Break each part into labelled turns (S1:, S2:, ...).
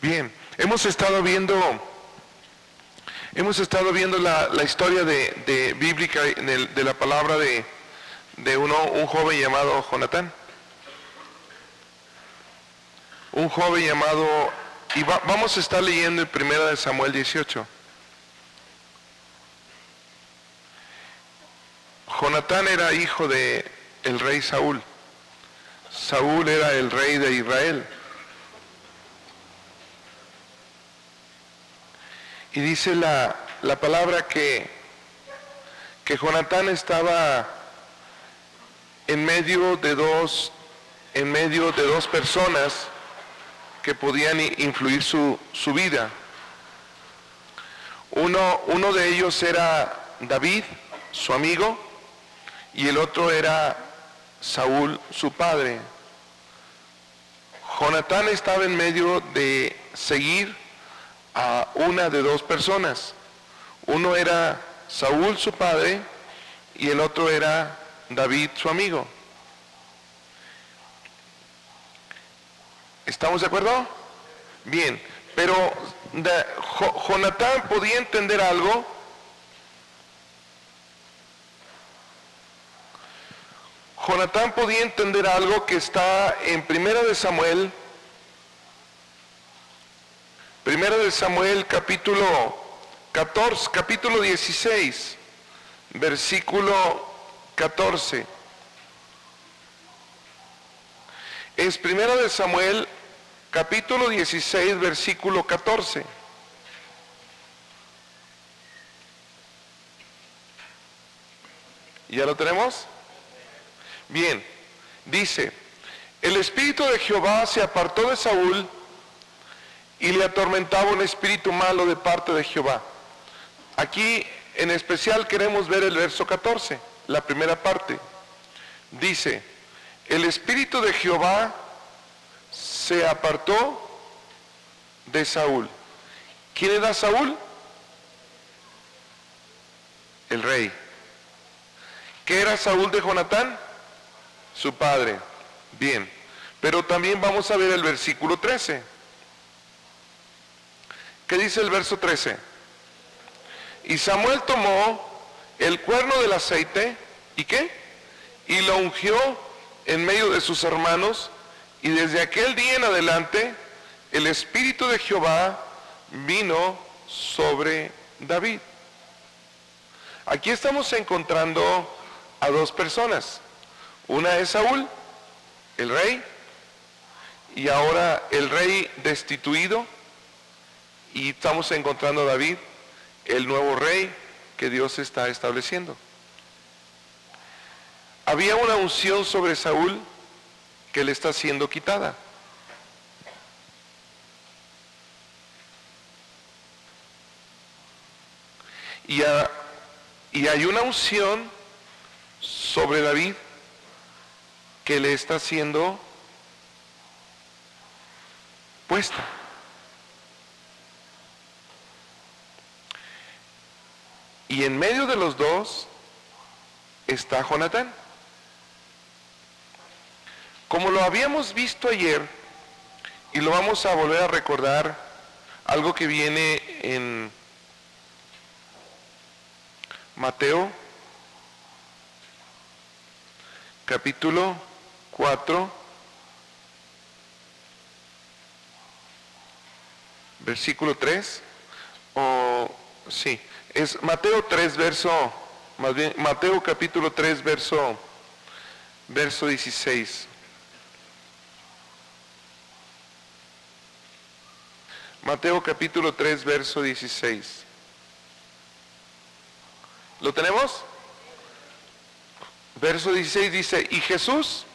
S1: Bien, hemos estado viendo la historia bíblica de la palabra de un joven llamado Jonatán. Un joven llamado, vamos a estar leyendo en 1 Samuel 18. Jonatán era hijo de el rey Saúl. Saúl era el rey de Israel. Y dice la palabra que Jonatán estaba en medio de dos personas que podían influir su vida. Uno de ellos era David, su amigo, y el otro era Saúl, su padre. Jonatán estaba en medio de seguir a una de dos personas. Uno era Saúl, su padre, y el otro era David, su amigo. ¿Estamos de acuerdo? Bien, pero Jonatán podía entender algo. Jonatán podía entender algo que está en 1 Samuel capítulo 14, capítulo 16, versículo 14. Es 1 Samuel capítulo 16, versículo 14. ¿Ya lo tenemos? Bien, dice: el espíritu de Jehová se apartó de Saúl y le atormentaba un espíritu malo de parte de Jehová. Aquí en especial queremos ver el verso 14, la primera parte. Dice: el espíritu de Jehová se apartó de Saúl. ¿Quién era Saúl? El rey. ¿Qué era Saúl de Jonatán? Su padre. Bien, pero también vamos a ver el versículo 13. ¿Qué dice el verso 13? Y Samuel tomó el cuerno del aceite, ¿y qué? Y lo ungió en medio de sus hermanos, y desde aquel día en adelante el espíritu de Jehová vino sobre David. Aquí estamos encontrando a dos personas. Una es Saúl, el rey, y ahora el rey destituido, y estamos encontrando a David, el nuevo rey que Dios está estableciendo. Había una unción sobre Saúl que le está siendo quitada. Y hay una unción sobre David que le está siendo puesta. Y en medio de los dos está Jonatán. Como lo habíamos visto ayer, y lo vamos a volver a recordar, algo que viene en Mateo, capítulo 4, versículo 3, es Mateo 3, Mateo capítulo 3, verso 16. Mateo capítulo 3, verso 16. ¿Lo tenemos? Verso 16 dice: y Jesús,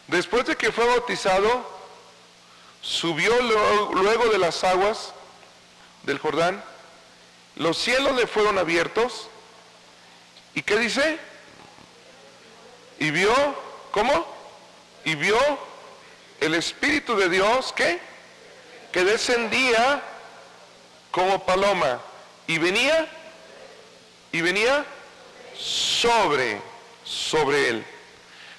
S1: después de que fue bautizado, subió luego de las aguas del Jordán, los cielos le fueron abiertos, ¿y qué dice? Y vio, ¿cómo? Y vio el Espíritu de Dios, ¿qué? Que descendía como paloma y venía sobre él.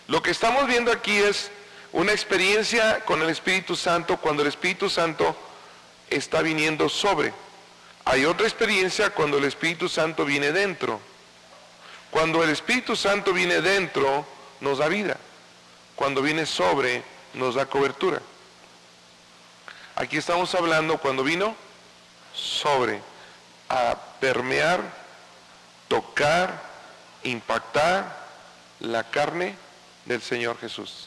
S1: Lo que estamos viendo aquí es Una experiencia con el Espíritu Santo cuando el Espíritu Santo está viniendo sobre. Hay otra experiencia cuando el Espíritu Santo viene dentro. Cuando el Espíritu Santo viene dentro, nos da vida. Cuando viene sobre, nos da cobertura. Aquí estamos hablando cuando vino sobre, a permear, tocar, impactar la carne del Señor Jesús.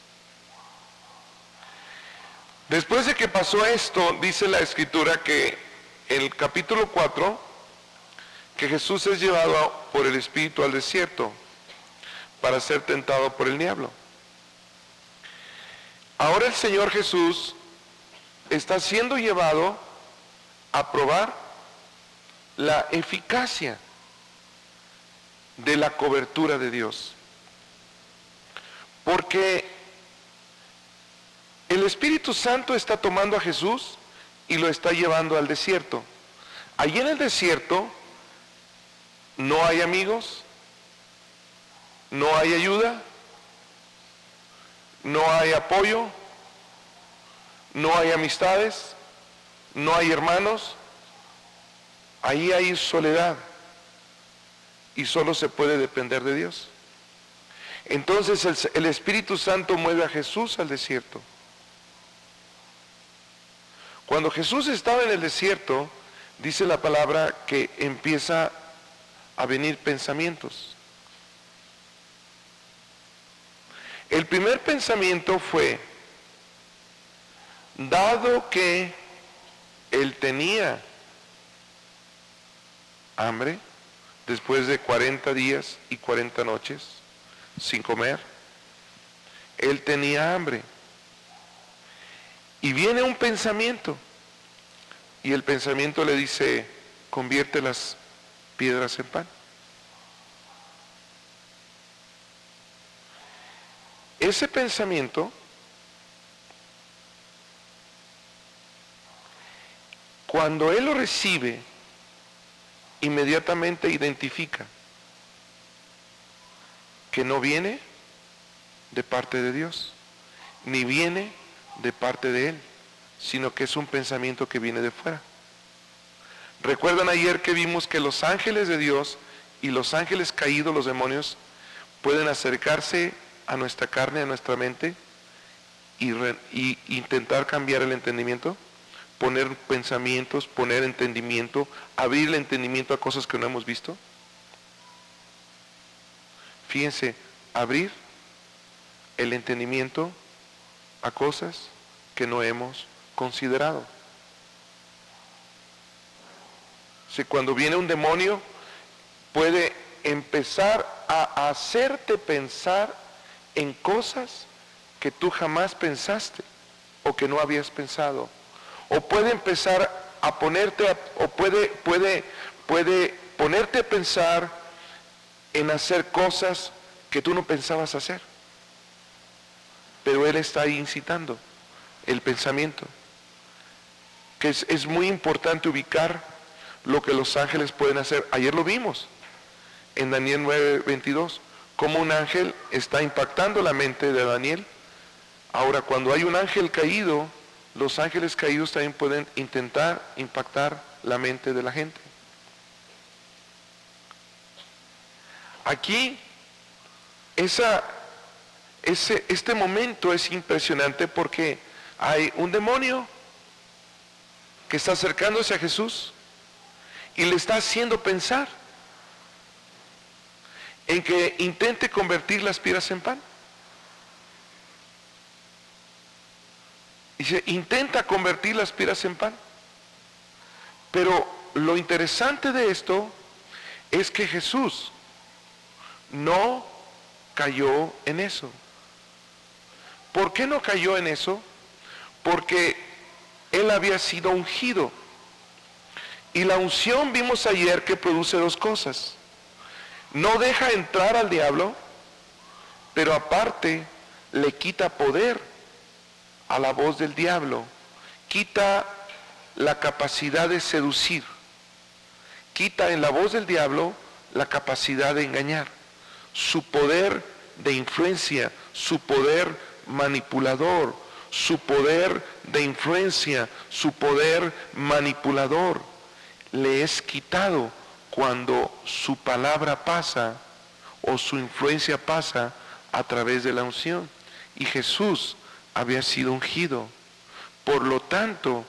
S1: Después de que pasó esto, dice la Escritura que en el capítulo 4, que Jesús es llevado por el Espíritu al desierto para ser tentado por el diablo. Ahora el Señor Jesús está siendo llevado a probar la eficacia de la cobertura de Dios. Porque el Espíritu Santo está tomando a Jesús y lo está llevando al desierto. Allí en el desierto no hay amigos, no hay ayuda, no hay apoyo, no hay amistades, no hay hermanos. Ahí hay soledad y solo se puede depender de Dios. Entonces el Espíritu Santo mueve a Jesús al desierto. Cuando Jesús estaba en el desierto, dice la palabra que empieza a venir pensamientos. El primer pensamiento fue, dado que él tenía hambre, después de 40 días y 40 noches sin comer, él tenía hambre. Y viene un pensamiento, y el pensamiento le dice, convierte las piedras en pan. Ese pensamiento, cuando él lo recibe, inmediatamente identifica que no viene de parte de Dios, ni viene de parte de él, sino que es un pensamiento que viene de fuera. ¿Recuerdan ayer que vimos que los ángeles de Dios y los ángeles caídos, los demonios, pueden acercarse a nuestra carne, a nuestra mente y intentar cambiar el entendimiento? Poner pensamientos, poner entendimiento, abrir el entendimiento a cosas que no hemos visto. Fíjense, abrir el entendimiento a cosas que no hemos considerado. Si cuando viene un demonio puede empezar a hacerte pensar en cosas que tú jamás pensaste o que no habías pensado, o puede empezar a ponerte puede ponerte a pensar en hacer cosas que tú no pensabas hacer, pero él está ahí incitando el pensamiento, que es muy importante ubicar lo que los ángeles pueden hacer. Ayer lo vimos en Daniel 9:22, cómo un ángel está impactando la mente de Daniel. Ahora, cuando hay un ángel caído, los ángeles caídos también pueden intentar impactar la mente de la gente. Aquí, este momento es impresionante porque hay un demonio que está acercándose a Jesús y le está haciendo pensar en que intente convertir las piedras en pan. Dice, intenta convertir las piedras en pan. Pero lo interesante de esto es que Jesús no cayó en eso. ¿Por qué no cayó en eso? Porque él había sido ungido. Y la unción vimos ayer que produce dos cosas. No deja entrar al diablo, pero aparte le quita poder a la voz del diablo, quita la capacidad de seducir, quita en la voz del diablo la capacidad de engañar, su poder de influencia, su poder manipulador, su poder de influencia, su poder manipulador, le es quitado cuando su palabra pasa o su influencia pasa a través de la unción. Y Jesús había sido ungido. Por lo tanto,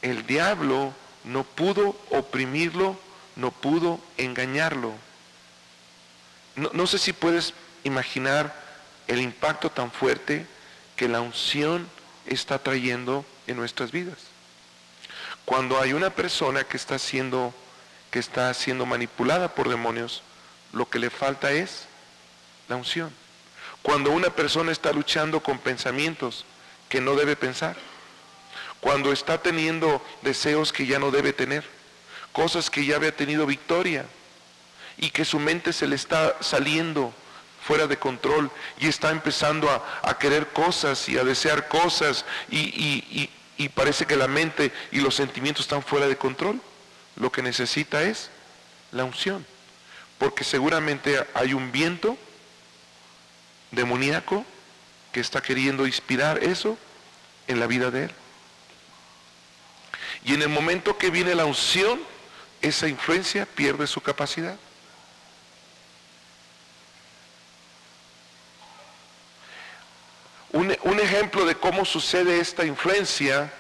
S1: el diablo no pudo oprimirlo, no pudo engañarlo. No sé si puedes imaginar el impacto tan fuerte que la unción está trayendo en nuestras vidas. Cuando hay una persona que está siendo manipulada por demonios, lo que le falta es la unción. Cuando una persona está luchando con pensamientos que no debe pensar, cuando está teniendo deseos que ya no debe tener, cosas que ya había tenido victoria, y que su mente se le está saliendo fuera de control y está empezando a querer cosas y a desear cosas y parece que la mente y los sentimientos están fuera de control, lo que necesita es la unción, porque seguramente hay un viento demoníaco que está queriendo inspirar eso en la vida de él. Y en el momento que viene la unción, esa influencia pierde su capacidad. Un ejemplo de cómo sucede esta influencia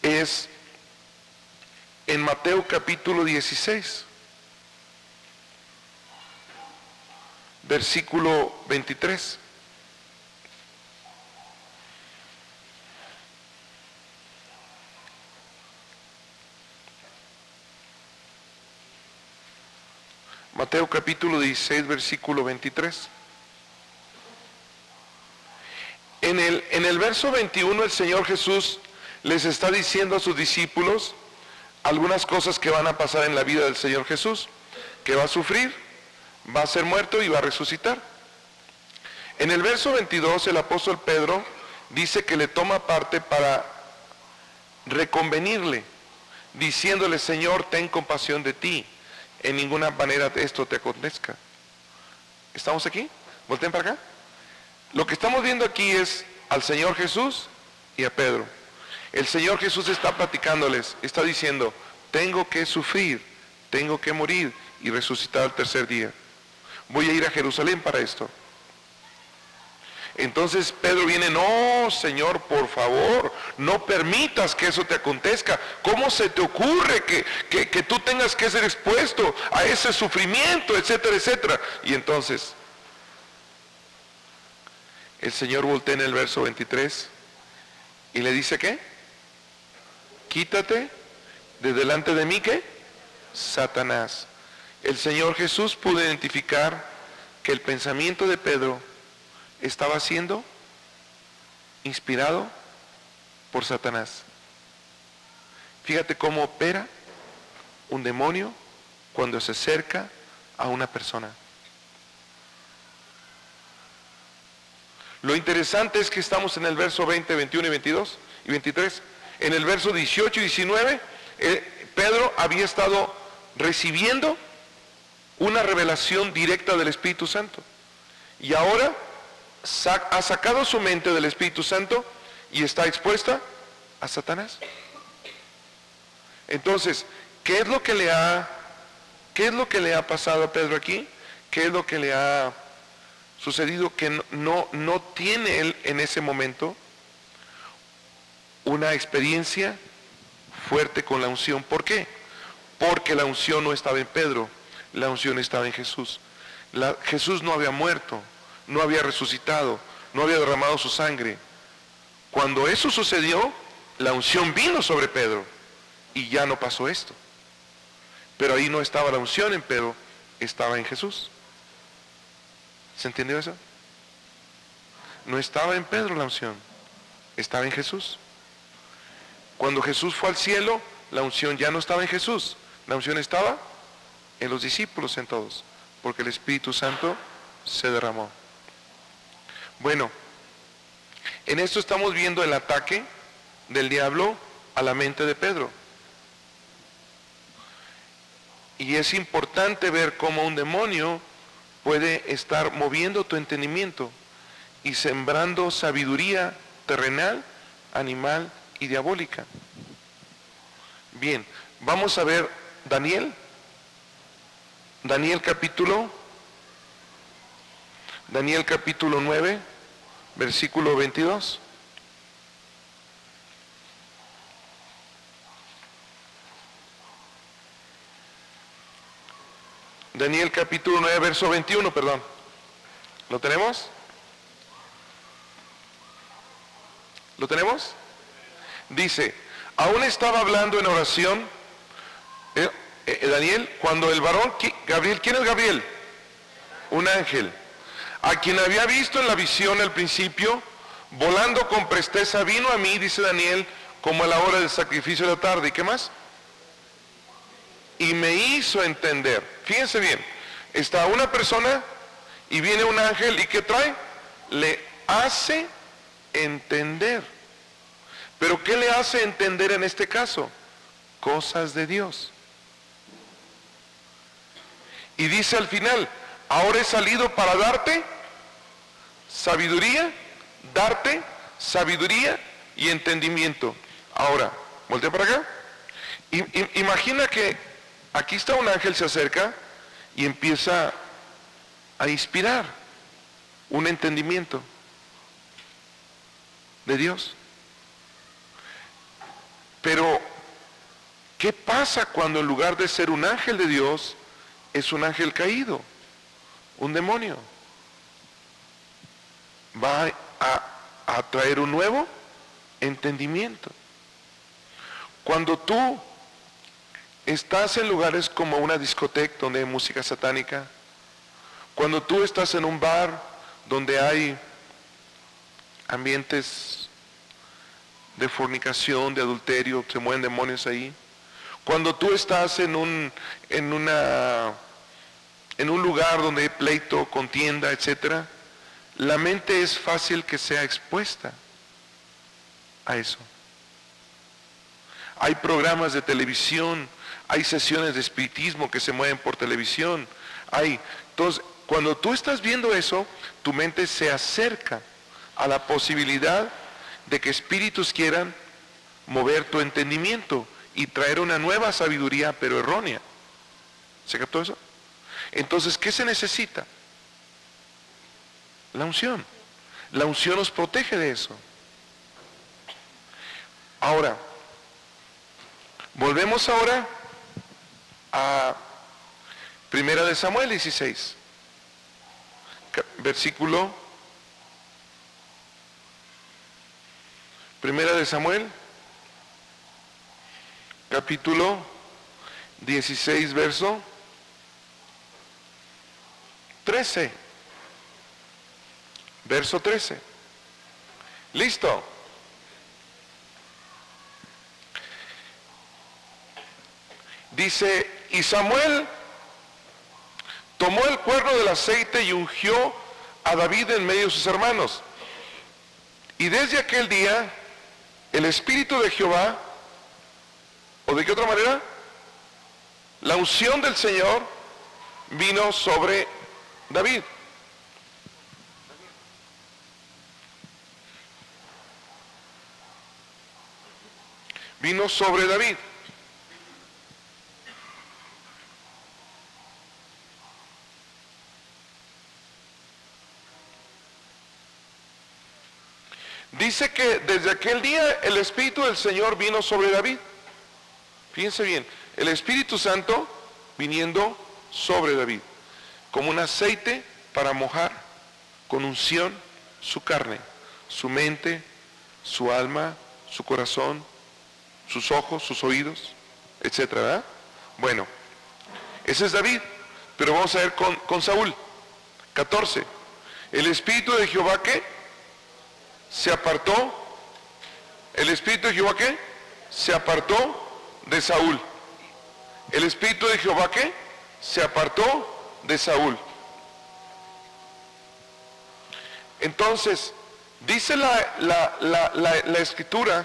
S1: es en Mateo capítulo 16, versículo 23. Mateo capítulo 16, versículo 23. En el verso 21 el Señor Jesús les está diciendo a sus discípulos algunas cosas que van a pasar en la vida del Señor Jesús, que va a sufrir, va a ser muerto y va a resucitar. En el verso 22 el apóstol Pedro dice que le toma parte para reconvenirle, diciéndole: Señor, ten compasión de ti, en ninguna manera esto te acontezca. ¿Estamos aquí? Volteen para acá. Lo que estamos viendo aquí es al Señor Jesús y a Pedro. El Señor Jesús está platicándoles, está diciendo: tengo que sufrir, tengo que morir y resucitar al tercer día. Voy a ir a Jerusalén para esto. Entonces Pedro viene: no, Señor, por favor, no permitas que eso te acontezca. ¿Cómo se te ocurre que tú tengas que ser expuesto a ese sufrimiento, etcétera, etcétera? Y entonces el Señor voltea en el verso 23 y le dice: ¿qué? Quítate de delante de mí, ¿qué? Satanás. El Señor Jesús pudo identificar que el pensamiento de Pedro estaba siendo inspirado por Satanás. Fíjate cómo opera un demonio cuando se acerca a una persona. Lo interesante es que estamos en el verso 20, 21 y 22 y 23. En el verso 18 y 19, Pedro había estado recibiendo una revelación directa del Espíritu Santo. Y ahora ha sacado su mente del Espíritu Santo y está expuesta a Satanás. Entonces, ¿qué es lo que le ha pasado a Pedro aquí? ¿Qué es lo que le ha sucedido? Que no tiene él en ese momento una experiencia fuerte con la unción. ¿Por qué? Porque la unción no estaba en Pedro, la unción estaba en Jesús. Jesús no había muerto, no había resucitado, no había derramado su sangre. Cuando eso sucedió, la unción vino sobre Pedro y ya no pasó esto. Pero ahí no estaba la unción en Pedro, estaba en Jesús. ¿Se entendió eso? No estaba en Pedro la unción, estaba en Jesús. Cuando Jesús fue al cielo, la unción ya no estaba en Jesús, la unción estaba en los discípulos, en todos, porque el Espíritu Santo se derramó. Bueno, en esto estamos viendo el ataque del diablo a la mente de Pedro. Y es importante ver cómo un demonio puede estar moviendo tu entendimiento. y sembrando sabiduría terrenal, animal y diabólica. Bien, vamos a ver Daniel capítulo 9, versículo 22. Daniel capítulo 9, verso 21, perdón. ¿Lo tenemos? ¿Lo tenemos? Dice, aún estaba hablando en oración Daniel, cuando el varón Gabriel, ¿quién es Gabriel? Un ángel, a quien había visto en la visión al principio, volando con presteza, vino a mí, dice Daniel, como a la hora del sacrificio de la tarde. ¿Y qué más? Y me hizo entender. Fíjense bien, está una persona y viene un ángel, ¿y qué trae? Le hace entender. ¿Pero qué le hace entender en este caso? Cosas de Dios. Y dice al final, ahora he salido para darte sabiduría y entendimiento. Ahora, voltea para acá. Imagina que aquí está un ángel, se acerca y empieza a inspirar un entendimiento de Dios. Pero, ¿qué pasa cuando en lugar de ser un ángel de Dios, es un ángel caído, un demonio? Va a traer un nuevo entendimiento. Cuando tú estás en lugares como una discoteca donde hay música satánica, cuando tú estás en un bar donde hay ambientes de fornicación, de adulterio, se mueven demonios ahí, cuando tú estás en un lugar donde hay pleito, contienda, etcétera, la mente es fácil que sea expuesta a eso. Hay programas de televisión, hay sesiones de espiritismo que se mueven por televisión, entonces, cuando tú estás viendo eso, tu mente se acerca a la posibilidad de que espíritus quieran mover tu entendimiento y traer una nueva sabiduría, pero errónea. ¿Se captó eso? Entonces, ¿qué se necesita? La unción. La unción nos protege de eso. Ahora, volvemos ahora a 1 de Samuel 16, versículo 1 de Samuel, capítulo 16, verso 13. Verso 13. ¿Listo? Dice, y Samuel tomó el cuerno del aceite y ungió a David en medio de sus hermanos. Y desde aquel día, el Espíritu de Jehová, ¿o de qué otra manera? La unción del Señor vino sobre David. Vino sobre David. Dice que desde aquel día el Espíritu del Señor vino sobre David. Fíjense bien, el Espíritu Santo viniendo sobre David, como un aceite para mojar con unción su carne, su mente, su alma, su corazón, sus ojos, sus oídos, etcétera, ¿verdad? Bueno, ese es David, pero vamos a ver con Saúl. 14. El Espíritu de Jehová, ¿qué? Se apartó. El Espíritu de Jehová, ¿qué? Se apartó de Saúl. El Espíritu de Jehová, ¿qué? Se apartó de Saúl. Entonces, dice la Escritura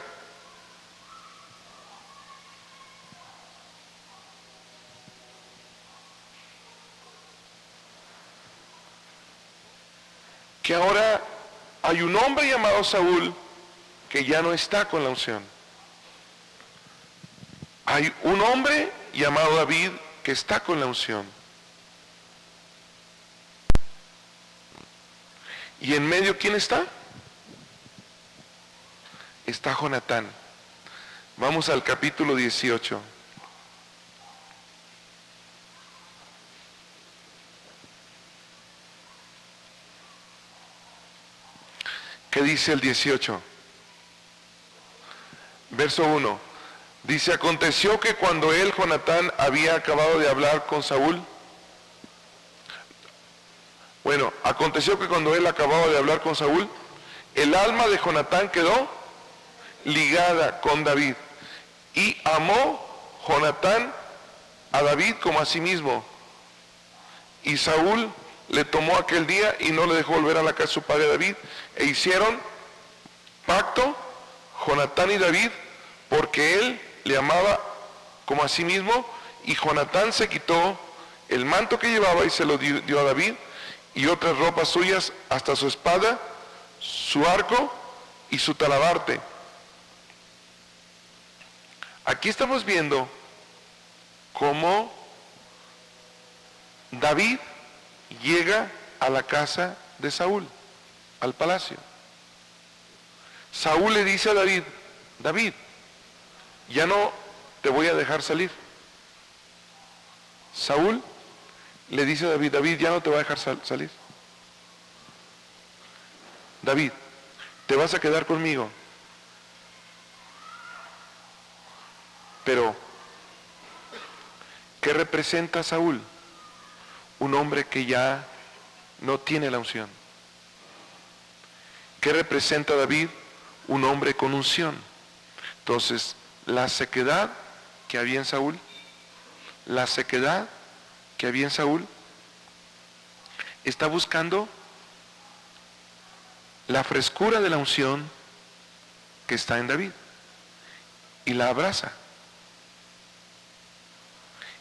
S1: que ahora hay un hombre llamado Saúl que ya no está con la unción. Hay un hombre llamado David que está con la unción. ¿Y en medio quién está? Está Jonatán. Vamos al capítulo 18. ¿Qué dice el 18? Verso 1. Dice, aconteció que cuando él, Jonatán, había acabado de hablar con Saúl. Bueno, aconteció que cuando él acababa de hablar con Saúl, el alma de Jonatán quedó ligada con David. Y amó Jonatán a David como a sí mismo. Y Saúl le tomó aquel día y no le dejó volver a la casa de su padre David. E hicieron pacto Jonatán y David, porque él le amaba como a sí mismo. Y Jonatán se quitó el manto que llevaba y se lo dio a David, y otras ropas suyas, hasta su espada, su arco y su talabarte. Aquí estamos viendo cómo David llega a la casa de Saúl, al palacio. Saúl le dice a David, David, ya no te voy a dejar salir. Saúl le dice a David, David, ya no te voy a dejar salir. David, te vas a quedar conmigo. Pero, ¿qué representa Saúl? Un hombre que ya no tiene la unción. ¿Qué representa David? Un hombre con unción. Entonces, la sequedad que había en Saúl, está buscando la frescura de la unción que está en David, y la abraza,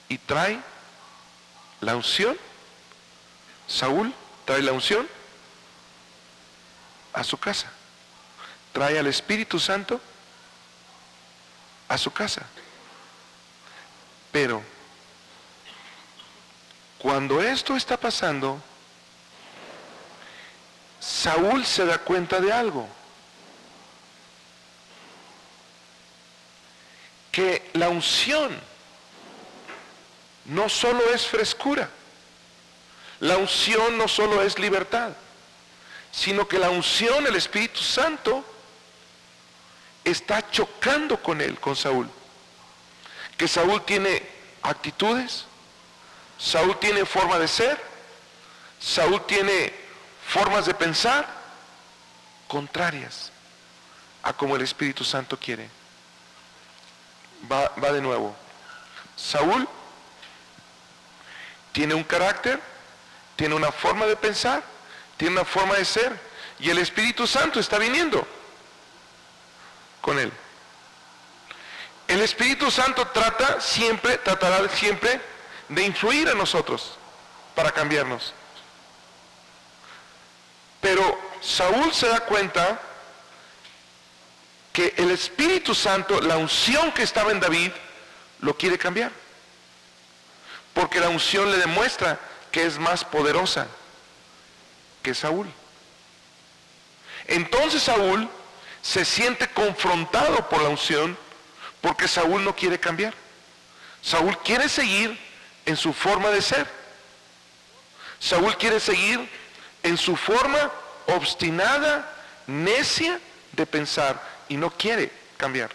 S1: y trae la unción. Saúl trae la unción a su casa, trae al Espíritu Santo a su casa. Pero cuando esto está pasando, Saúl se da cuenta de algo, que la unción no solo es frescura, la unción no solo es libertad, sino que la unción, el Espíritu Santo, está chocando con él, con Saúl. Que Saúl tiene actitudes, Saúl tiene forma de ser, Saúl tiene formas de pensar contrarias a como el Espíritu Santo quiere. Va de nuevo. Saúl tiene un carácter, tiene una forma de pensar, tiene una forma de ser, y el Espíritu Santo está viniendo con él. El Espíritu Santo tratará siempre de influir en nosotros para cambiarnos. Pero Saúl se da cuenta que el Espíritu Santo, la unción que estaba en David, lo quiere cambiar. Porque la unción le demuestra que es más poderosa que Saúl. Entonces Saúl se siente confrontado por la unción, porque Saúl no quiere cambiar. Saúl quiere seguir en su forma de ser. Saúl quiere seguir en su forma obstinada, necia de pensar, y no quiere cambiar.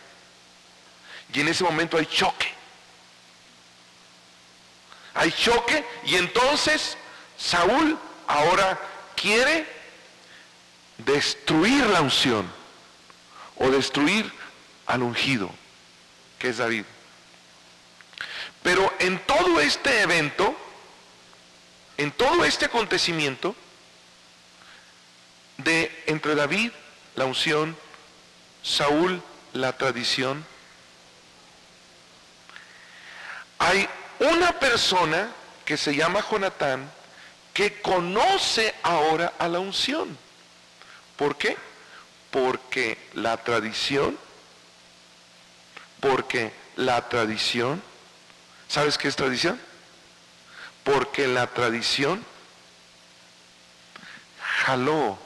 S1: Y en ese momento hay choque. Hay choque, y entonces Saúl ahora quiere destruir la unción, o destruir al ungido, que es David. Pero en todo este evento, en todo este acontecimiento de entre David, la unción, Saúl, la tradición, hay una persona que se llama Jonatán, que conoce ahora a la unción. ¿Por qué? Porque la tradición, ¿sabes qué es tradición? Porque la tradición jaló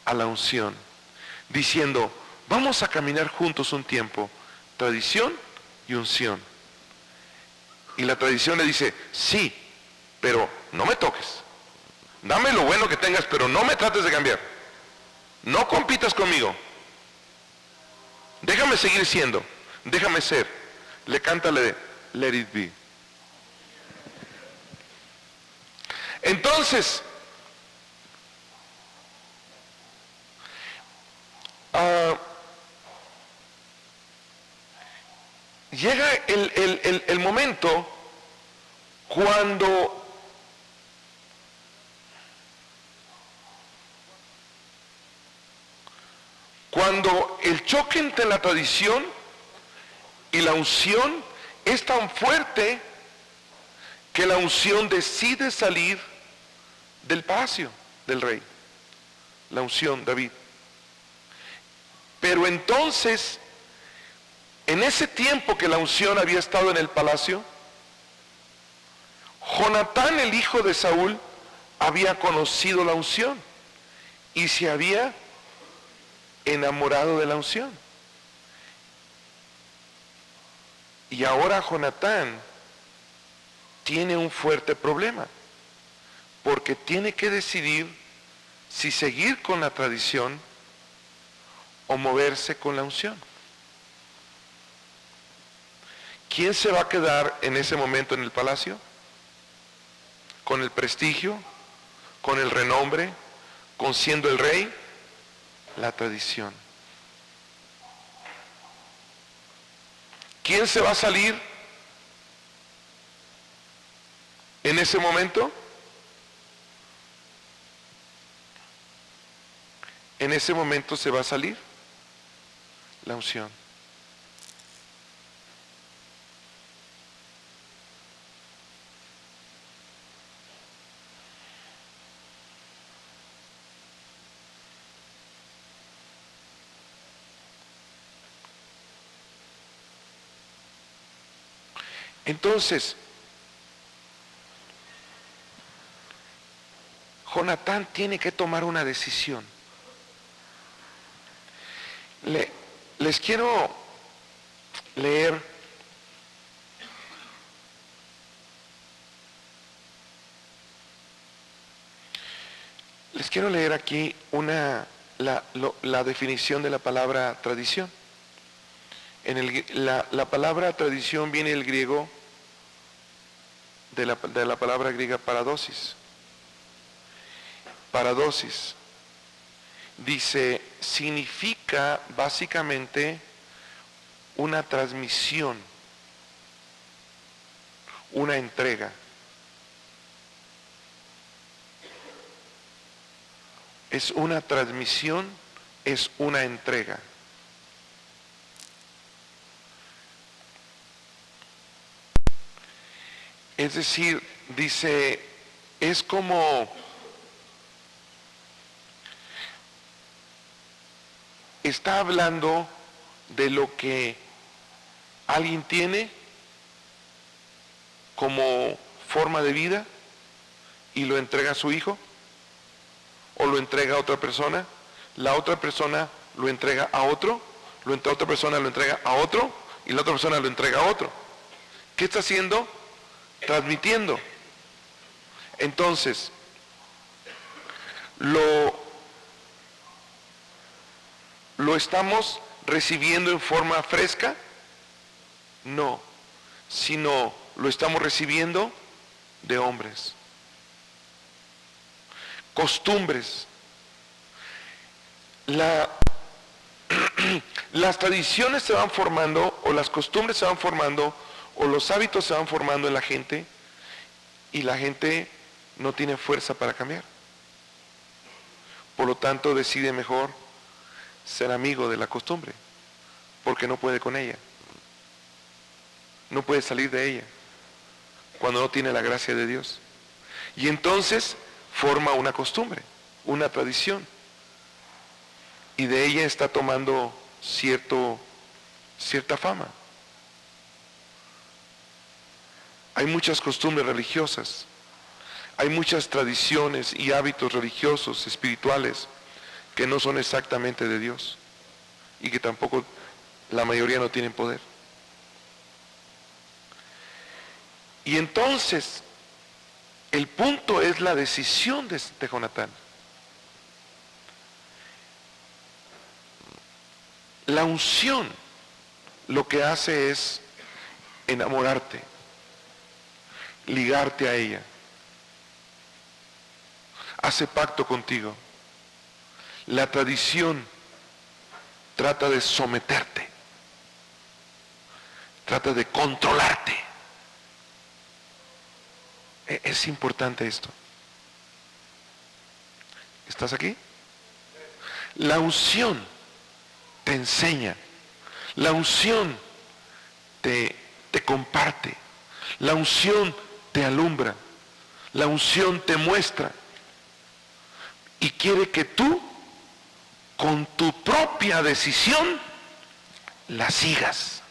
S1: a la unción, diciendo, vamos a caminar juntos un tiempo, tradición y unción. Y la tradición le dice, sí, pero no me toques. Dame lo bueno que tengas, pero no me trates de cambiar. No compitas conmigo. Déjame seguir siendo, déjame ser. Le canta Let It Be. Entonces, llega el momento cuando el choque entre la tradición y la unción es tan fuerte que la unción decide salir del palacio del rey. La unción, David. Pero entonces, en ese tiempo que la unción había estado en el palacio, Jonatán, el hijo de Saúl, había conocido la unción y se había enamorado de la unción. Y ahora Jonatán tiene un fuerte problema, porque tiene que decidir si seguir con la tradición o moverse con la unción. ¿Quién se va a quedar en ese momento en el palacio? ¿Con el prestigio? ¿Con el renombre? ¿Con siendo el rey? La tradición. ¿Quién se va a salir en ese momento? En ese momento se va a salir la unción. Entonces, Jonatán tiene que tomar una decisión. Les quiero leer aquí la definición de la palabra tradición. La palabra tradición viene del griego, de la palabra griega paradosis. Paradosis. Dice, significa básicamente una transmisión, una entrega. Es una transmisión, es una entrega. Es decir, dice, es como está hablando de lo que alguien tiene como forma de vida y lo entrega a su hijo o lo entrega a otra persona, la otra persona lo entrega a otro, otra persona lo entrega a otro y la otra persona lo entrega a otro. ¿Qué está haciendo? Transmitiendo. Entonces, ¿lo estamos recibiendo en forma fresca? No, sino lo estamos recibiendo de hombres. Costumbres. Las tradiciones se van formando, o las costumbres se van formando, o los hábitos se van formando en la gente, y la gente no tiene fuerza para cambiar. Por lo tanto, decide mejor ser amigo de la costumbre, porque no puede con ella. No puede salir de ella cuando no tiene la gracia de Dios. Y entonces forma una costumbre, una tradición. y de ella está tomando cierta fama. Hay muchas costumbres religiosas, hay muchas tradiciones y hábitos religiosos, espirituales, que no son exactamente de Dios y que tampoco la mayoría no tienen poder. Y entonces, el punto es la decisión de Jonatán. La unción lo que hace es enamorarte, ligarte a ella. Hace pacto contigo. La tradición trata de someterte, trata de controlarte. Es importante esto. ¿Estás aquí? La unción te enseña, la unción te comparte, la unción te alumbra, la unción te muestra y quiere que tú con tu propia decisión la sigas.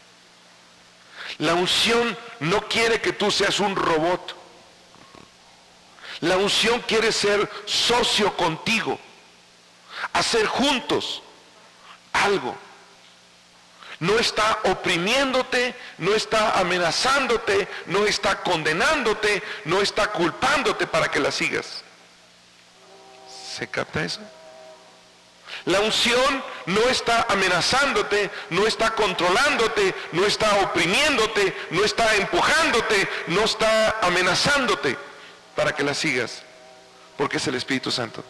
S1: La unción no quiere que tú seas un robot. La unción quiere ser socio contigo, hacer juntos algo. No está oprimiéndote, no está amenazándote, no está condenándote, no está culpándote para que la sigas. ¿Se capta eso? La unción no está amenazándote, no está controlándote, no está oprimiéndote, no está empujándote, no está amenazándote para que la sigas, porque es el Espíritu Santo.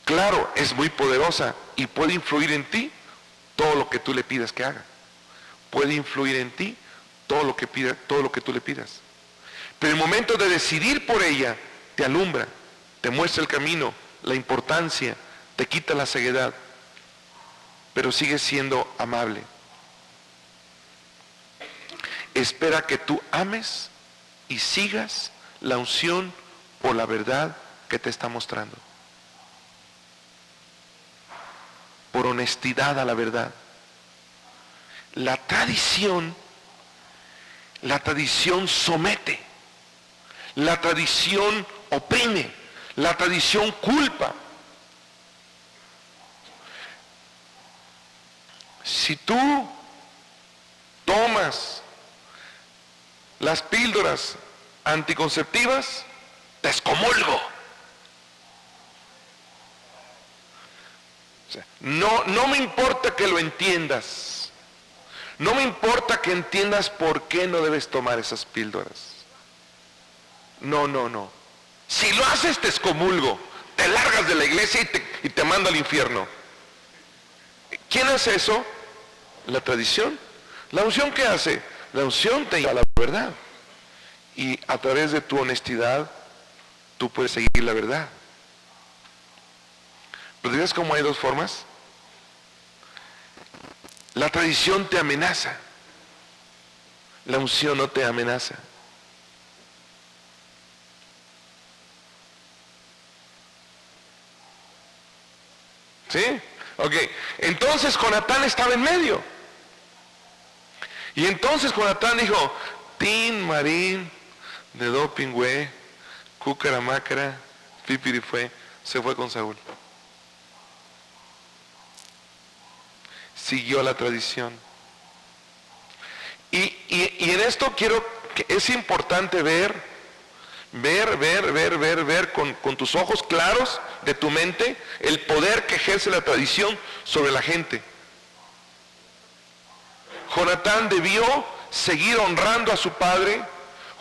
S1: Claro, es muy poderosa y puede influir en ti todo lo que tú le pidas que haga. Puede influir en ti todo lo que tú le pidas. Pero el momento de decidir por ella, te alumbra, te muestra el camino, la importancia, te quita la ceguedad, pero sigue siendo amable. Espera que tú ames y sigas la unción o la verdad que te está mostrando. Por honestidad a la verdad. La tradición somete, la tradición oprime, la tradición culpa. Si tú tomas las píldoras anticonceptivas, te excomulgo. O sea, no me importa que lo entiendas. No me importa que entiendas por qué no debes tomar esas píldoras. No. Si lo haces, te excomulgo. Te largas de la iglesia y te mando al infierno. ¿Quién hace eso? La tradición. ¿La unción qué hace? La unción te lleva a la verdad. Y a través de tu honestidad, tú puedes seguir la verdad. ¿Pero dices cómo hay dos formas? La tradición te amenaza. La unción no te amenaza. ¿Sí? Ok. Entonces Jonatán estaba en medio. Y entonces Jonatán dijo, Tin, Marín, de doping, güey, cúcara, mácara, pipirifue, se fue con Saúl. Siguió la tradición. Y en esto es importante ver con tus ojos claros de tu mente el poder que ejerce la tradición sobre la gente. Jonatán debió seguir honrando a su padre.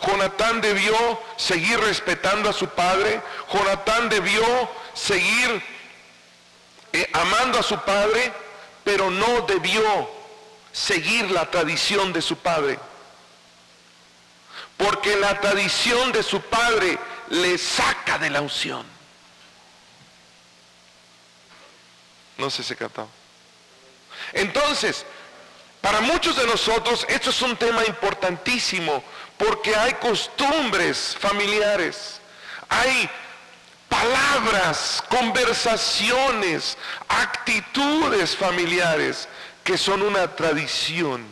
S1: Jonatán debió seguir respetando a su padre. Jonatán debió seguir amando a su padre, pero no debió seguir la tradición de su padre. Porque la tradición de su padre le saca de la unción. No sé si se captó. Entonces, para muchos de nosotros esto es un tema importantísimo, porque hay costumbres familiares, hay palabras, conversaciones, actitudes familiares que son una tradición.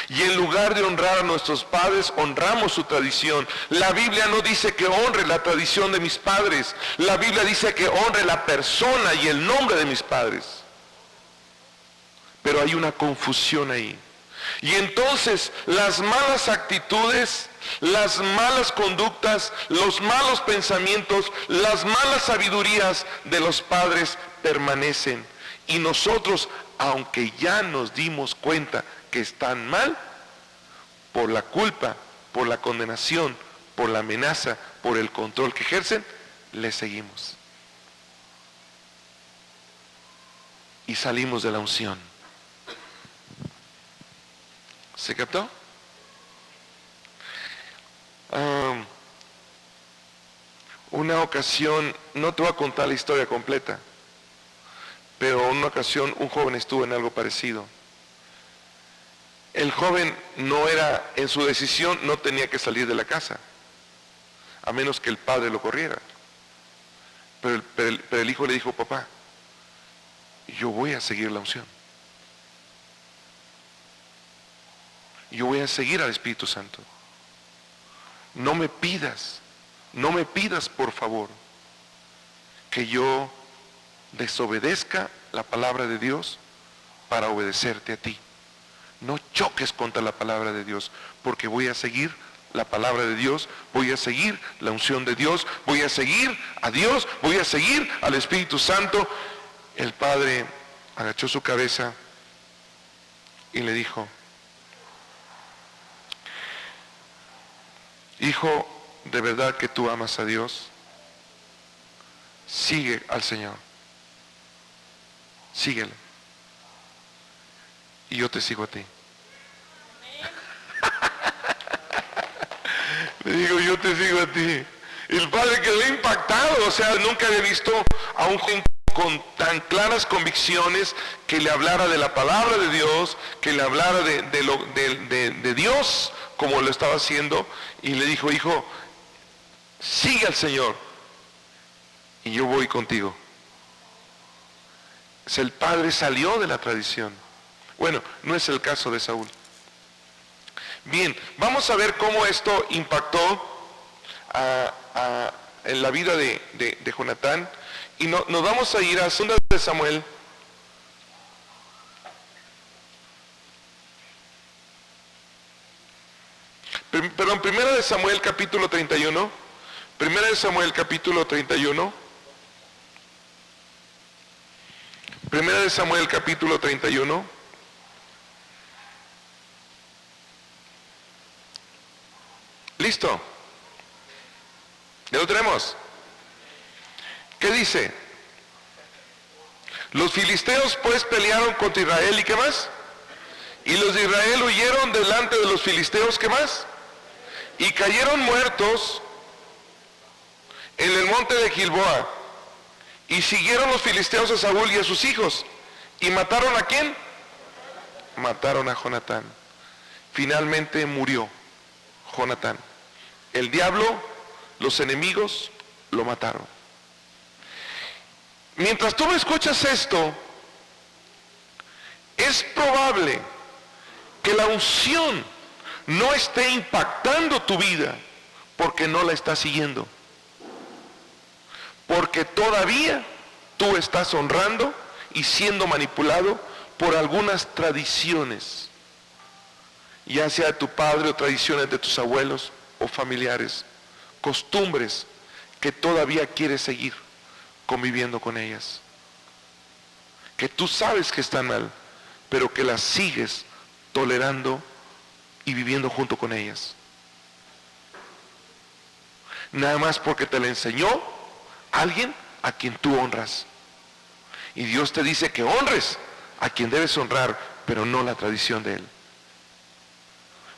S1: Y en lugar de honrar a nuestros padres, honramos su tradición. La Biblia no dice que honre la tradición de mis padres. La Biblia dice que honre la persona y el nombre de mis padres. Pero hay una confusión ahí. Y entonces las malas actitudes, las malas conductas, los malos pensamientos, las malas sabidurías de los padres permanecen. Y nosotros, aunque ya nos dimos cuenta que están mal, por la culpa, por la condenación, por la amenaza, por el control que ejercen, les seguimos. Y salimos de la unción. ¿Se captó? Una ocasión, no te voy a contar la historia completa, pero en una ocasión un joven estuvo en algo parecido. El joven no era, en su decisión no tenía que salir de la casa, a menos que el padre lo corriera. Pero el hijo le dijo: papá, yo voy a seguir la unción. Yo voy a seguir al Espíritu Santo. No me pidas por favor que yo desobedezca la palabra de Dios para obedecerte a ti. No choques contra la palabra de Dios, porque voy a seguir la palabra de Dios, voy a seguir la unción de Dios, voy a seguir a Dios, voy a seguir al Espíritu Santo. El padre agachó su cabeza y le dijo: hijo, ¿de verdad que tú amas a Dios? Sigue al Señor. Síguelo. Y yo te sigo a ti. Le digo: yo te sigo a ti. El padre quedó impactado, o sea, nunca había visto a un joven con tan claras convicciones que le hablara de la palabra de Dios, que le hablara de Dios como lo estaba haciendo, y le dijo: hijo, sigue al Señor y yo voy contigo. El padre salió de la tradición. Bueno, no es el caso de Saúl. Bien, vamos a ver cómo esto impactó en la vida de Jonatán, y nos vamos a ir a 2 de Samuel. Perdón, 1 de Samuel capítulo 31. 1 de Samuel capítulo 31. 1 de Samuel capítulo 31. ¿Listo? ¿Ya lo tenemos? ¿Qué dice? Los filisteos pues pelearon contra Israel, ¿y qué más? Y los de Israel huyeron delante de los filisteos, ¿qué más? Y cayeron muertos en el monte de Gilboa. Y siguieron los filisteos a Saúl y a sus hijos. ¿Y mataron a quién? Mataron a Jonatán. Finalmente murió Jonatán. El diablo, los enemigos, lo mataron. Mientras tú me escuchas esto, es probable que la unción no esté impactando tu vida porque no la estás siguiendo. Porque todavía tú estás honrando y siendo manipulado por algunas tradiciones, ya sea de tu padre o tradiciones de tus abuelos o familiares, costumbres que todavía quieres seguir conviviendo con ellas, que tú sabes que están mal, pero que las sigues tolerando y viviendo junto con ellas, nada más porque te la enseñó alguien a quien tú honras. Y Dios te dice que honres a quien debes honrar, pero no la tradición de Él,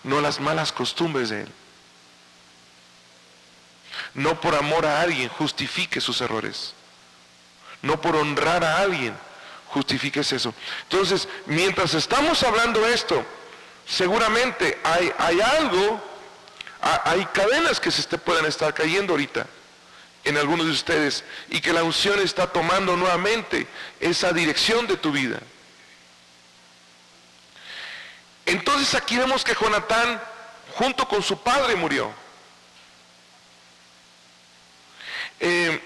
S1: no las malas costumbres de Él. No por amor a alguien justifique sus errores. No por honrar a alguien justifiques eso. Entonces, mientras estamos hablando esto, seguramente hay algo, hay cadenas que se te pueden estar cayendo ahorita en algunos de ustedes y que la unción está tomando nuevamente esa dirección de tu vida. Entonces aquí vemos que Jonatán junto con su padre murió. En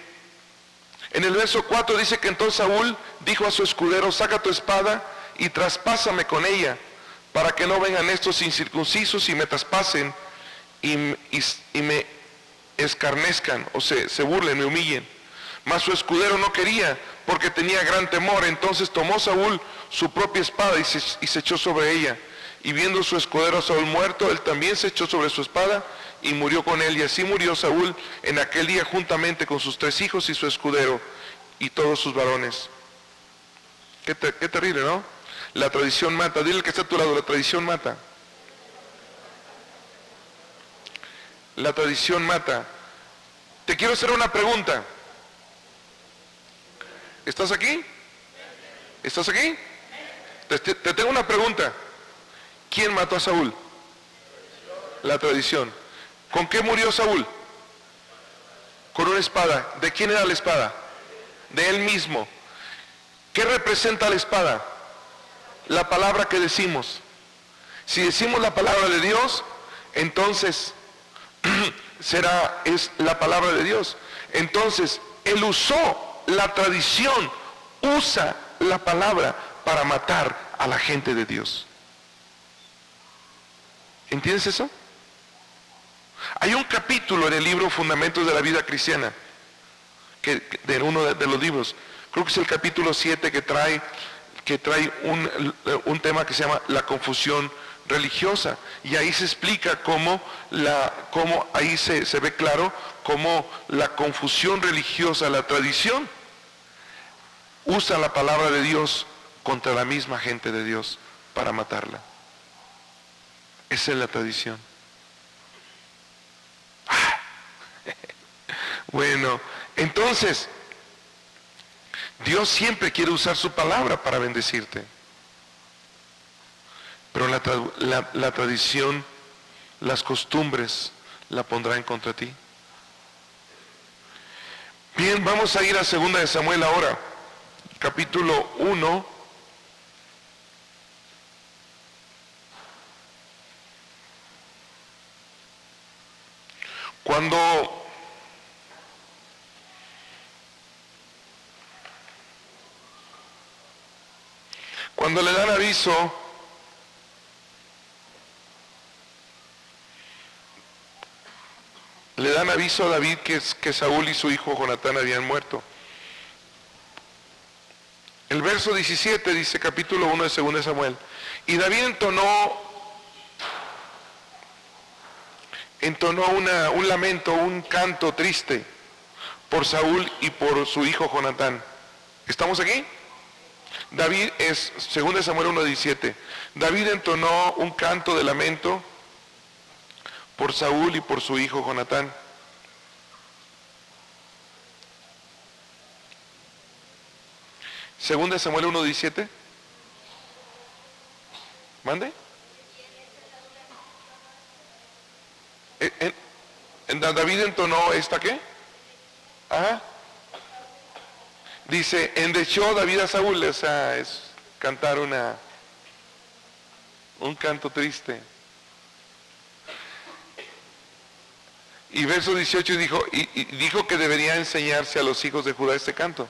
S1: el verso 4 dice que entonces Saúl dijo a su escudero: saca tu espada y traspásame con ella, para que no vengan estos incircuncisos y me traspasen y me escarnezcan, o se burlen, me humillen. Mas su escudero no quería, porque tenía gran temor. Entonces tomó Saúl su propia espada y se echó sobre ella. Y viendo su escudero a Saúl muerto, él también se echó sobre su espada y murió con él. Y así murió Saúl en aquel día juntamente con sus 3 hijos y su escudero y todos sus varones. Qué terrible, ¿no? La tradición mata. Dile al que está a tu lado: la tradición mata. La tradición mata. Te quiero hacer una pregunta. ¿Estás aquí? ¿Estás aquí? Te tengo una pregunta. ¿Quién mató a Saúl? La tradición. ¿Con qué murió Saúl? Con una espada. ¿De quién era la espada? De él mismo. ¿Qué representa la espada? La palabra que decimos. Si decimos la palabra de Dios, entonces es la palabra de Dios. Entonces, él usó la tradición, usa la palabra para matar a la gente de Dios. ¿Entiendes eso? Hay un capítulo en el libro Fundamentos de la Vida Cristiana, de uno de los libros, creo que es el capítulo 7, que trae un tema que se llama la confusión religiosa, y ahí se explica cómo ahí se ve claro cómo la confusión religiosa, la tradición, usa la palabra de Dios contra la misma gente de Dios para matarla. Esa es la tradición. Bueno, entonces, Dios siempre quiere usar su palabra para bendecirte. Pero la tradición, las costumbres, la pondrán contra ti. Bien, vamos a ir a 2 de Samuel ahora, capítulo 1. Cuando le dan aviso a David que Saúl y su hijo Jonatán habían muerto. El verso 17 dice, capítulo 1 de 2 de Samuel: y David entonó un lamento, un canto triste por Saúl y por su hijo Jonatán. ¿Estamos aquí? David es 2 de Samuel 1:17. David entonó un canto de lamento por Saúl y por su hijo Jonatán. Segunda de Samuel 1:17. ¿Mande? David entonó esta ¿qué? Ajá. Dice, endechó David a Saúl, o sea, es cantar un canto triste. Y verso 18 dijo que debería enseñarse a los hijos de Judá este canto.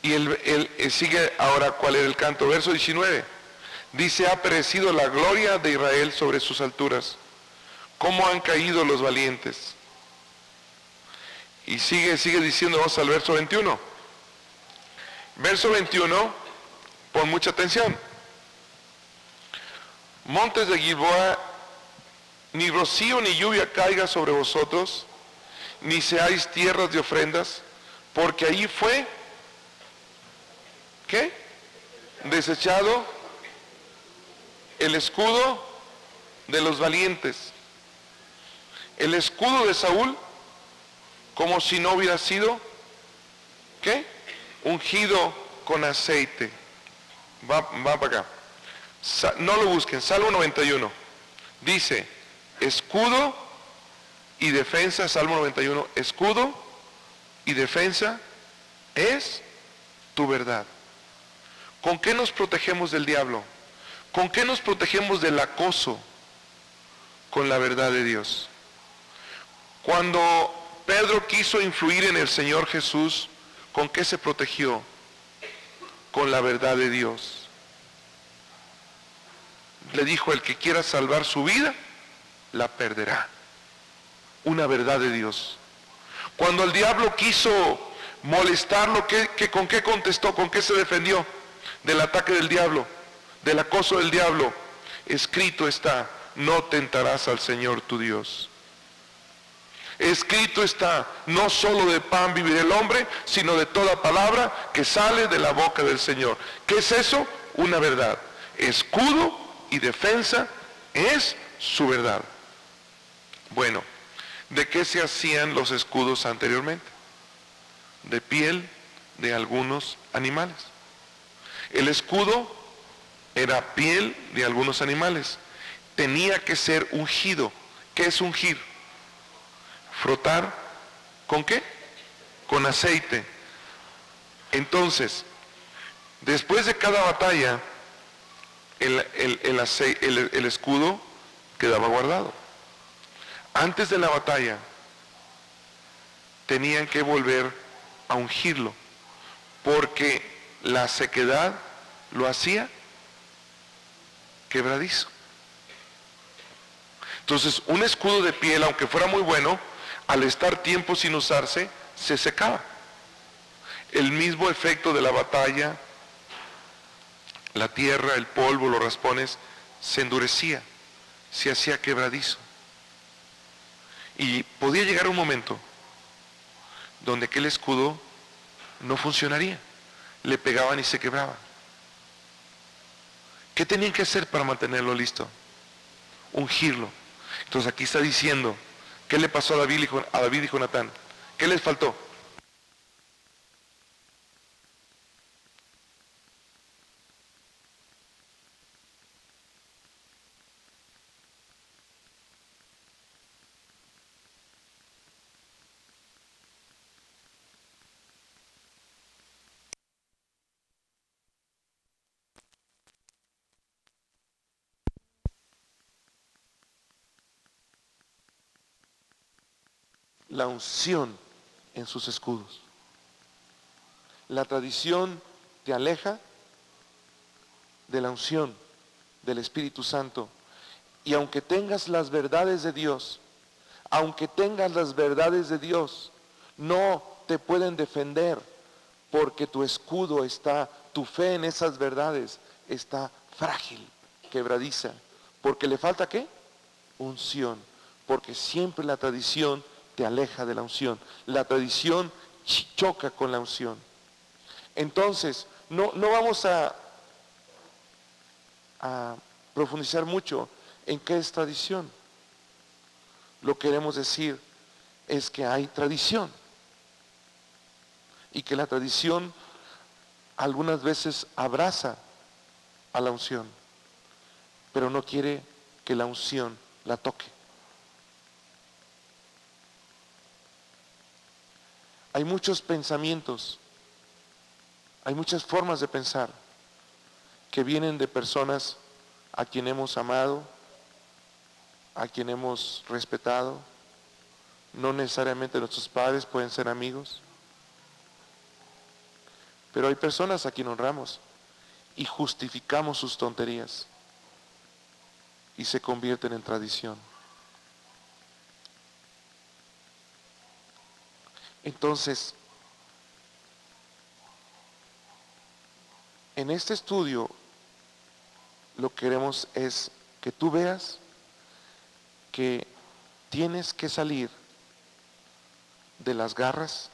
S1: Y él sigue ahora cuál era el canto. Verso 19. Dice, ha perecido la gloria de Israel sobre sus alturas. ¿Cómo han caído los valientes? Y sigue diciendo, vamos al verso 21. Verso 21, pon mucha atención. Montes de Gilboa, ni rocío ni lluvia caiga sobre vosotros, ni seáis tierras de ofrendas, porque allí fue, ¿qué? Desechado el escudo de los valientes. El escudo de Saúl, como si no hubiera sido, ¿qué? Ungido con aceite. Va para acá. No lo busquen. Salmo 91. Dice, escudo y defensa, Salmo 91, escudo y defensa es tu verdad. ¿Con qué nos protegemos del diablo? ¿Con qué nos protegemos del acoso? Con la verdad de Dios. Cuando Pedro quiso influir en el Señor Jesús, ¿con qué se protegió? Con la verdad de Dios. Le dijo, el que quiera salvar su vida, la perderá. Una verdad de Dios. Cuando el diablo quiso molestarlo, ¿con qué contestó? ¿Con qué se defendió del ataque del diablo, del acoso del diablo? Escrito está, no tentarás al Señor tu Dios. Escrito está, no solo de pan vivirá el hombre, sino de toda palabra que sale de la boca del Señor. ¿Qué es eso? Una verdad. Escudo y defensa es su verdad. Bueno, ¿de qué se hacían los escudos anteriormente? De piel de algunos animales. El escudo era piel de algunos animales. Tenía que ser ungido. ¿Qué es ungir? Frotar, ¿con qué? Con aceite. Entonces, después de cada batalla, el escudo quedaba guardado. Antes de la batalla, tenían que volver a ungirlo, porque la sequedad lo hacía quebradizo. Entonces, un escudo de piel, aunque fuera muy bueno, al estar tiempo sin usarse, se secaba. El mismo efecto de la batalla, la tierra, el polvo, los raspones, se endurecía, se hacía quebradizo. Y podía llegar un momento donde aquel escudo no funcionaría. Le pegaban y se quebraba. ¿Qué tenían que hacer para mantenerlo listo? Ungirlo. Entonces aquí está diciendo, ¿qué le pasó a David y Jonatán? ¿Qué les faltó? La unción en sus escudos. La tradición te aleja de la unción del Espíritu Santo. Y aunque tengas las verdades de Dios, no te pueden defender, porque tu escudo está, tu fe en esas verdades está frágil, quebradiza. Porque le falta ¿qué? Unción. Porque siempre la tradición te aleja de la unción. La tradición choca con la unción. Entonces, no vamos a profundizar mucho en qué es tradición. Lo que queremos decir es que hay tradición. Y que la tradición algunas veces abraza a la unción, pero no quiere que la unción la toque. Hay muchos pensamientos, hay muchas formas de pensar que vienen de personas a quien hemos amado, a quien hemos respetado. No necesariamente nuestros padres, pueden ser amigos. Pero hay personas a quien honramos y justificamos sus tonterías y se convierten en tradición. Entonces, en este estudio lo que queremos es que tú veas que tienes que salir de las garras,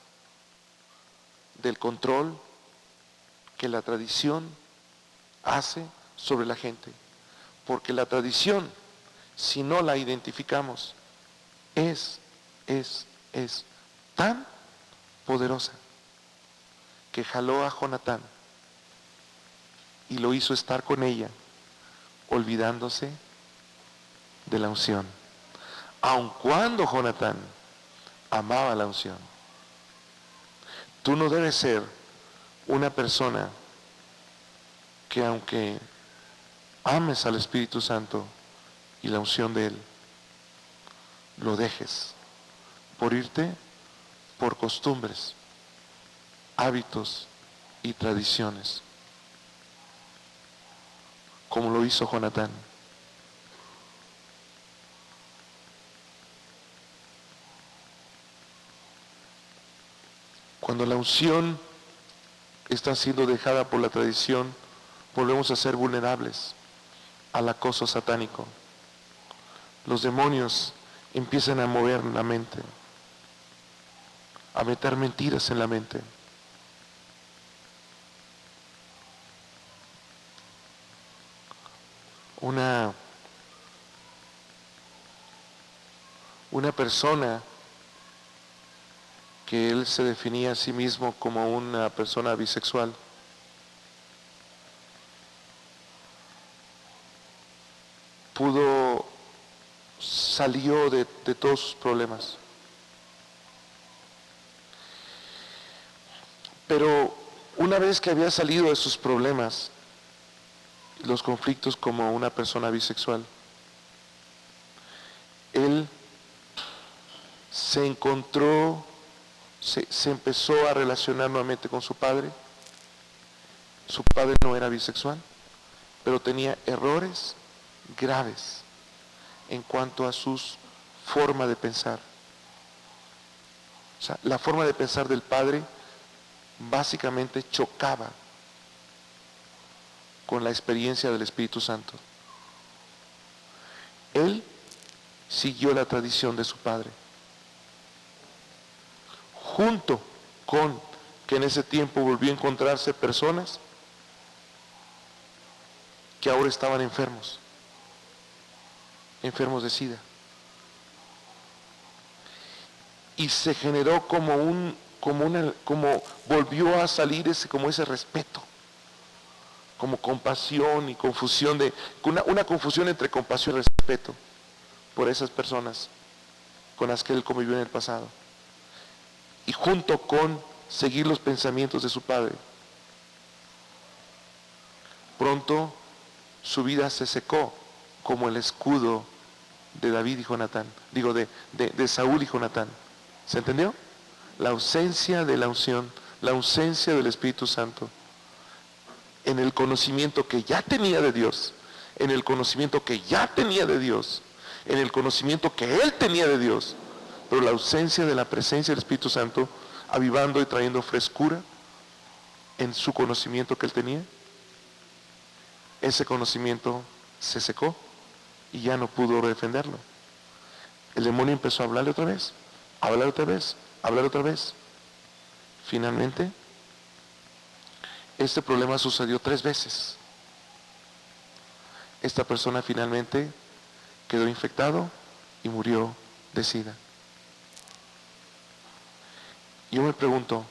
S1: del control que la tradición hace sobre la gente. Porque la tradición, si no la identificamos, es tan poderosa que jaló a Jonatán y lo hizo estar con ella, olvidándose de la unción.
S2: aun cuando Jonatán amaba la unción. Tú no debes ser una persona que aunque ames al Espíritu Santo y la unción de Él, lo dejes por irte por costumbres, hábitos y tradiciones, como lo hizo Jonatán. Cuando la unción está siendo dejada por la tradición, volvemos a ser vulnerables al acoso satánico. Los demonios empiezan a mover la mente, a meter mentiras en la mente. Una persona que él se definía a sí mismo como una persona bisexual, salió de todos sus problemas. Pero una vez que había salido de sus problemas, los conflictos como una persona bisexual, él se encontró, se empezó a relacionar nuevamente con su padre. Su padre no era bisexual, pero tenía errores graves en cuanto a su forma de pensar. O sea, la forma de pensar del padre básicamente chocaba con la experiencia del Espíritu Santo. Él siguió la tradición de su padre, junto con que en ese tiempo volvió a encontrarse personas que ahora estaban enfermos de SIDA. Y se generó como volvió a salir ese respeto, como compasión y confusión una confusión entre compasión y respeto por esas personas con las que él convivió en el pasado. Y junto con seguir los pensamientos de su padre, pronto su vida se secó como el escudo de David y Jonatán, de Saúl y Jonatán. ¿Se entendió? La ausencia de la unción, la ausencia del Espíritu Santo, en el conocimiento que ya tenía de Dios, en el conocimiento que ya tenía de Dios, en el conocimiento que él tenía de Dios, pero la ausencia de la presencia del Espíritu Santo, avivando y trayendo frescura en su conocimiento que él tenía. Ese conocimiento se secó y ya no pudo defenderlo. El demonio empezó a hablarle otra vez, hablar otra vez, hablar otra vez. Finalmente, este problema sucedió 3 veces. Esta persona finalmente quedó infectado y murió de SIDA. Yo me pregunto,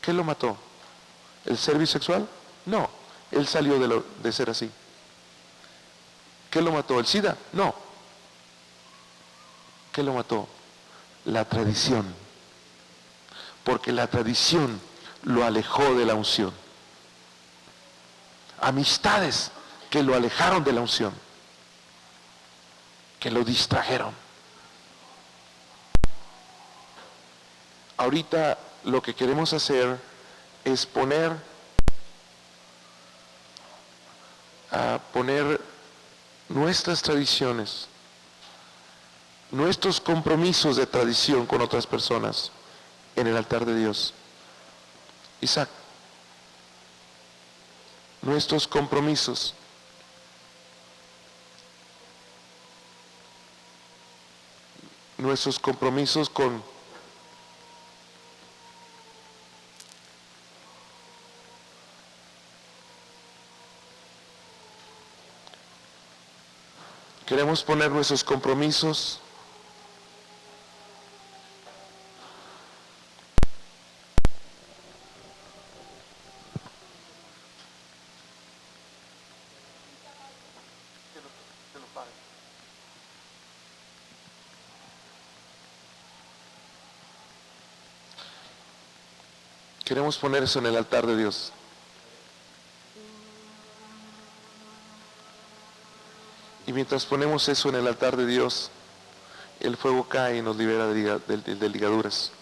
S2: ¿qué lo mató? ¿El ser bisexual? No, él salió de ser así. ¿Qué lo mató? ¿El SIDA? No. ¿Qué lo mató? La tradición. Porque la tradición lo alejó de la unción. Amistades que lo alejaron de la unción, que lo distrajeron. Ahorita lo que queremos hacer es poner nuestras tradiciones, nuestros compromisos de tradición con otras personas en el altar de Dios. Isaac, nuestros compromisos con queremos poner nuestros compromisos Queremos poner eso en el altar de Dios. Y mientras ponemos eso en el altar de Dios, el fuego cae y nos libera de ligaduras.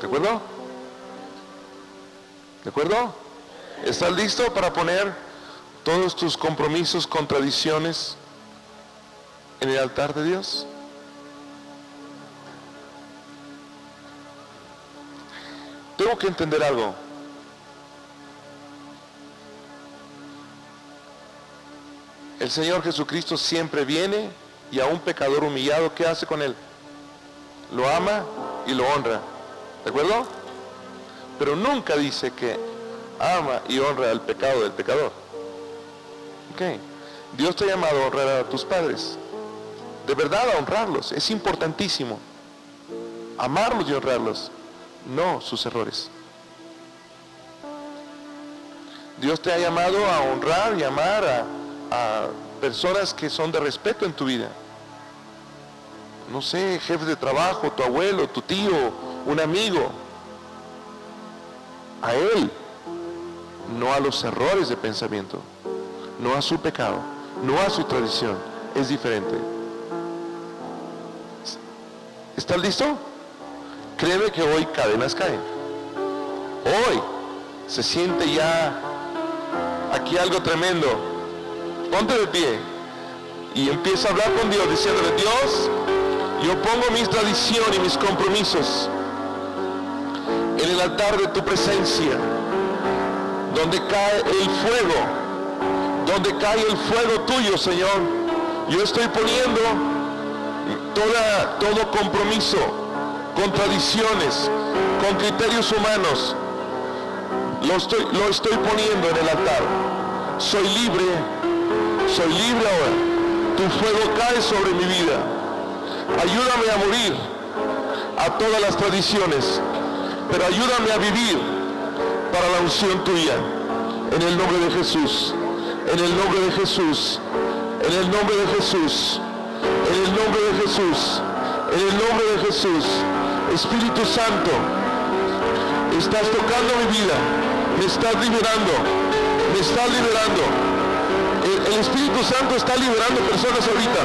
S2: ¿De acuerdo? ¿De acuerdo? ¿Estás listo para poner todos tus compromisos, contradicciones en el altar de Dios? Tengo que entender algo. El Señor Jesucristo siempre viene y a un pecador humillado, ¿qué hace con él? Lo ama y lo honra. ¿De acuerdo? Pero nunca dice que ama y honra el pecado del pecador. ¿Ok? Dios te ha llamado a honrar a tus padres. De verdad, a honrarlos. Es importantísimo. Amarlos y honrarlos. No sus errores. Dios te ha llamado a honrar y amar a personas que son de respeto en tu vida. No sé, jefe de trabajo, tu abuelo, tu tío, un amigo. A él, no a los errores de pensamiento, no a su pecado, no a su tradición. Es diferente. ¿Estás listo? Créeme que hoy cadenas caen. Hoy se siente ya aquí algo tremendo. Ponte de pie y empieza a hablar con Dios diciéndole: Dios, yo pongo mis tradiciones y mis compromisos en el altar de tu presencia, donde cae el fuego, donde cae el fuego tuyo, Señor. Yo estoy poniendo todo compromiso con tradiciones, con criterios humanos, lo estoy poniendo en el altar. Soy libre ahora. Tu fuego cae sobre mi vida. Ayúdame a morir a todas las tradiciones, pero ayúdame a vivir para la unción tuya. En el nombre de Jesús, en el nombre de Jesús, en el nombre de Jesús, en el nombre de Jesús, en el nombre de Jesús. Espíritu Santo, estás tocando mi vida, me estás liberando, me estás liberando. El Espíritu Santo está liberando personas ahorita.